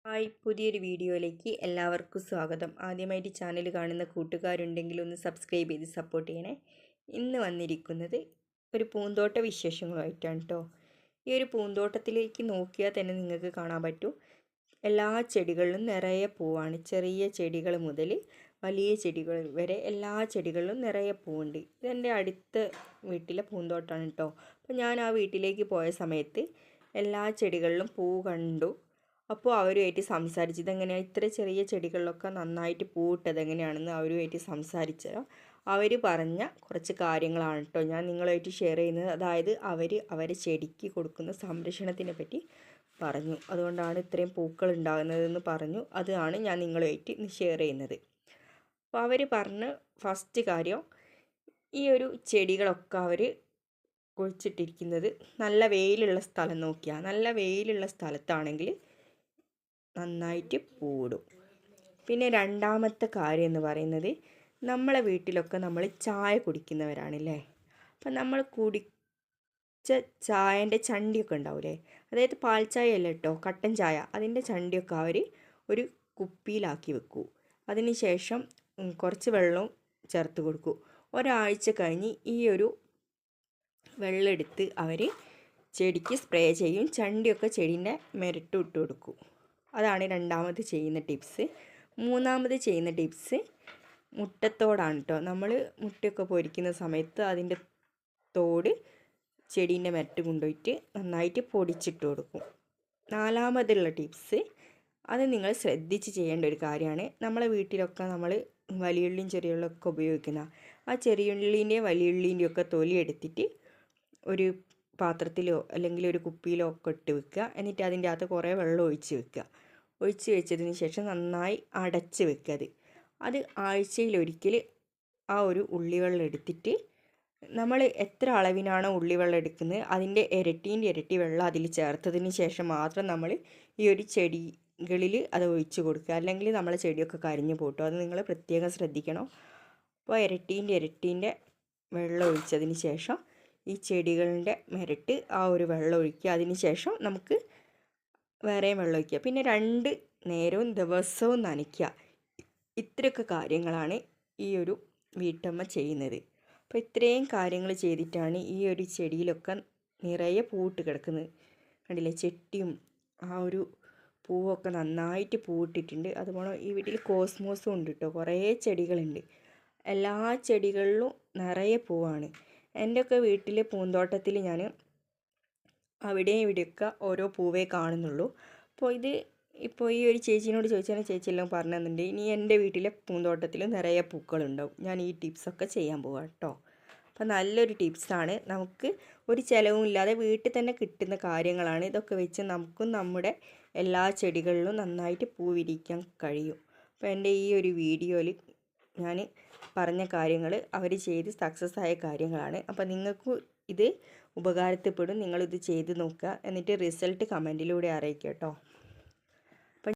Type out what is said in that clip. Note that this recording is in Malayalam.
ഹായ്, പുതിയൊരു വീഡിയോയിലേക്ക് എല്ലാവർക്കും സ്വാഗതം. ആദ്യമായിട്ട് ചാനൽ കാണുന്ന കൂട്ടുകാരുണ്ടെങ്കിൽ ഒന്ന് സബ്സ്ക്രൈബ് ചെയ്ത് സപ്പോർട്ട് ചെയ്യണേ. ഇന്ന് വന്നിരിക്കുന്നത് ഒരു പൂന്തോട്ട വിശേഷങ്ങളുമായിട്ടാണ് കേട്ടോ. ഈ ഒരു പൂന്തോട്ടത്തിലേക്ക് നോക്കിയാൽ തന്നെ നിങ്ങൾക്ക് കാണാൻ പറ്റും, എല്ലാ ചെടികളിലും നിറയെ പൂവാണ്. ചെറിയ ചെടികൾ മുതൽ വലിയ ചെടികൾ വരെ എല്ലാ ചെടികളിലും നിറയെ പൂവുണ്ട്. ഇതെൻ്റെ അടുത്ത വീട്ടിലെ പൂന്തോട്ടമാണ് കേട്ടോ. അപ്പോൾ ഞാൻ ആ വീട്ടിലേക്ക് പോയ സമയത്ത് എല്ലാ ചെടികളിലും പൂ കണ്ടു. അപ്പോൾ അവരുമായിട്ട് സംസാരിച്ചു, ഇതെങ്ങനെയാണ് ഇത്ര ചെറിയ ചെടികളിലൊക്കെ നന്നായിട്ട് പൂവിട്ടത് എങ്ങനെയാണെന്ന് അവരുമായിട്ട് സംസാരിച്ചത്. അവർ പറഞ്ഞ കുറച്ച് കാര്യങ്ങളാണ് കേട്ടോ ഞാൻ നിങ്ങളുമായിട്ട് ഷെയർ ചെയ്യുന്നത്. അതായത് അവരെ ചെടിക്ക് കൊടുക്കുന്ന സംരക്ഷണത്തിനെ പറ്റി പറഞ്ഞു. അതുകൊണ്ടാണ് ഇത്രയും പൂക്കൾ ഉണ്ടാകുന്നതെന്ന് പറഞ്ഞു. അതാണ് ഞാൻ നിങ്ങളുമായിട്ട് ഷെയർ ചെയ്യുന്നത്. അപ്പോൾ അവർ പറഞ്ഞ ഫസ്റ്റ് കാര്യം, ഈ ഒരു ചെടികളൊക്കെ അവർ കുഴിച്ചിട്ടിരിക്കുന്നത് നല്ല വെയിലുള്ള സ്ഥലം നോക്കിയാൽ, നല്ല വെയിലുള്ള സ്ഥലത്താണെങ്കിൽ നന്നായിട്ട് പൂവിടും. പിന്നെ രണ്ടാമത്തെ കാര്യം എന്ന് പറയുന്നത്, നമ്മളെ വീട്ടിലൊക്കെ നമ്മൾ ചായ കുടിക്കുന്നവരാണല്ലേ. അപ്പം നമ്മൾ കുടിച്ച ചായൻ്റെ ചണ്ടിയൊക്കെ ഉണ്ടാവില്ലേ, അതായത് പാൽ ചായ അല്ല കേട്ടോ, കട്ടൻ ചായ, അതിൻ്റെ ചണ്ടിയൊക്കെ അവർ ഒരു കുപ്പിയിലാക്കി വെക്കൂ. അതിന് ശേഷം കുറച്ച് വെള്ളവും ചേർത്ത് കൊടുക്കൂ. ഒരാഴ്ച കഴിഞ്ഞ് ഈ ഒരു വെള്ളം എടുത്ത് അവർ ചെടിക്ക് സ്പ്രേ ചെയ്യും. ചണ്ടിയൊക്കെ ചെടീൻ്റെ മെരട്ട് ഇട്ട് കൊടുക്കും. അതാണ് രണ്ടാമത് ചെയ്യുന്ന ടിപ്സ്. മൂന്നാമത് ചെയ്യുന്ന ടിപ്സ് മുട്ടത്തോടാണ് കേട്ടോ. നമ്മൾ മുട്ടയൊക്കെ പൊരിക്കുന്ന സമയത്ത് അതിൻ്റെ തോട് ചെടീൻ്റെ മെരട്ട് കൊണ്ടുപോയിട്ട് നന്നായിട്ട് പൊടിച്ചിട്ട് കൊടുക്കും. നാലാമതുള്ള ടിപ്സ്, അത് നിങ്ങൾ ശ്രദ്ധിച്ച് ചെയ്യേണ്ട ഒരു കാര്യമാണ്. നമ്മളെ വീട്ടിലൊക്കെ നമ്മൾ വലിയുള്ളിയും ചെറിയുള്ളിയൊക്കെ ഉപയോഗിക്കുന്ന ആ ചെറിയുള്ളീൻ്റെയും വലിയുള്ളീൻ്റെയും ഒക്കെ തൊലി എടുത്തിട്ട് ഒരു പാത്രത്തിലോ അല്ലെങ്കിൽ ഒരു കുപ്പിയിലോ ഒക്കെ ഇട്ട് വെക്കുക. എന്നിട്ട് അതിൻ്റെ അകത്ത് കുറേ വെള്ളം ഒഴിച്ച് വെക്കുക. ഒഴിച്ച് വെച്ചതിന് ശേഷം നന്നായി അടച്ച് വെക്കുക. അത് ആഴ്ചയിലൊരിക്കൽ ആ ഒരു ഉള്ളിവെള്ളം എടുത്തിട്ട് നമ്മൾ എത്ര അളവിനാണോ ഉള്ളിവെള്ളം എടുക്കുന്നത് അതിൻ്റെ ഇരട്ടി വെള്ളം അതിൽ ചേർത്തതിന് ശേഷം മാത്രം നമ്മൾ ഈ ഒരു ചെടികളിൽ അത് ഒഴിച്ച് കൊടുക്കുക. അല്ലെങ്കിൽ നമ്മളെ ചെടിയൊക്കെ കരിഞ്ഞു പോട്ടും. അത് നിങ്ങൾ പ്രത്യേകം ശ്രദ്ധിക്കണം. അപ്പോൾ ഇരട്ടീൻ്റെ വെള്ളം ഒഴിച്ചതിന് ശേഷം ഈ ചെടികളുടെ മെരട്ട് ആ ഒരു വെള്ളം ഒഴിക്കുക. അതിന് ശേഷം നമുക്ക് വേറെയും വെള്ളം ഒഴിക്കുക. പിന്നെ 2 നേരവും ദിവസവും നനയ്ക്കുക. ഇത്രയൊക്കെ കാര്യങ്ങളാണ് ഈ ഒരു വീട്ടമ്മ ചെയ്യുന്നത്. അപ്പോൾ ഇത്രയും കാര്യങ്ങൾ ചെയ്തിട്ടാണ് ഈ ഒരു ചെടിയിലൊക്കെ നിറയെ പൂവിട്ട് കിടക്കുന്നത്. കണ്ടില്ലേ, ചെട്ടിയും ആ ഒരു പൂവൊക്കെ നന്നായിട്ട് പൂവിട്ടിട്ടുണ്ട്. അതുപോലെ ഈ വീട്ടിൽ കോസ്മോസും ഉണ്ട് കേട്ടോ. കുറേ ചെടികളുണ്ട്. എല്ലാ ചെടികളിലും നിറയെ പൂവാണ്. എൻ്റെയൊക്കെ വീട്ടിൽ പൂന്തോട്ടത്തിൽ ഞാൻ അവിടെ ഇവിടെയൊക്കെ ഓരോ പൂവേ കാണുന്നുള്ളൂ. ഇപ്പോൾ ഈ ഒരു ചേച്ചീനോട് ചോദിച്ചാൽ ചേച്ചിയെല്ലാം പറഞ്ഞു തന്നിട്ടുണ്ട്. ഇനി എൻ്റെ വീട്ടിലെ പൂന്തോട്ടത്തിൽ നിറയെ പൂക്കളുണ്ടാവും. ഞാൻ ഈ ടിപ്സൊക്കെ ചെയ്യാൻ പോവാം കേട്ടോ. അപ്പോൾ നല്ലൊരു ടിപ്സാണ്. നമുക്ക് ഒരു ചിലവും ഇല്ലാതെ വീട്ടിൽ തന്നെ കിട്ടുന്ന കാര്യങ്ങളാണ്. ഇതൊക്കെ വെച്ച് നമുക്കും നമ്മുടെ എല്ലാ ചെടികളിലും നന്നായിട്ട് പൂ വിരിക്കാൻ കഴിയും. അപ്പോൾ എൻ്റെ ഈ ഒരു വീഡിയോയിൽ ഞാൻ പറഞ്ഞ കാര്യങ്ങൾ അവർ ചെയ്ത് സക്സസ് ആയ കാര്യങ്ങളാണ്. അപ്പോൾ നിങ്ങൾക്കും ഇത് ഉപകാരത്തിൽപ്പെടും. നിങ്ങളിത് ചെയ്ത് നോക്കുക. എന്നിട്ട് റിസൾട്ട് കമൻറ്റിലൂടെ അറിയിക്കുക കേട്ടോ.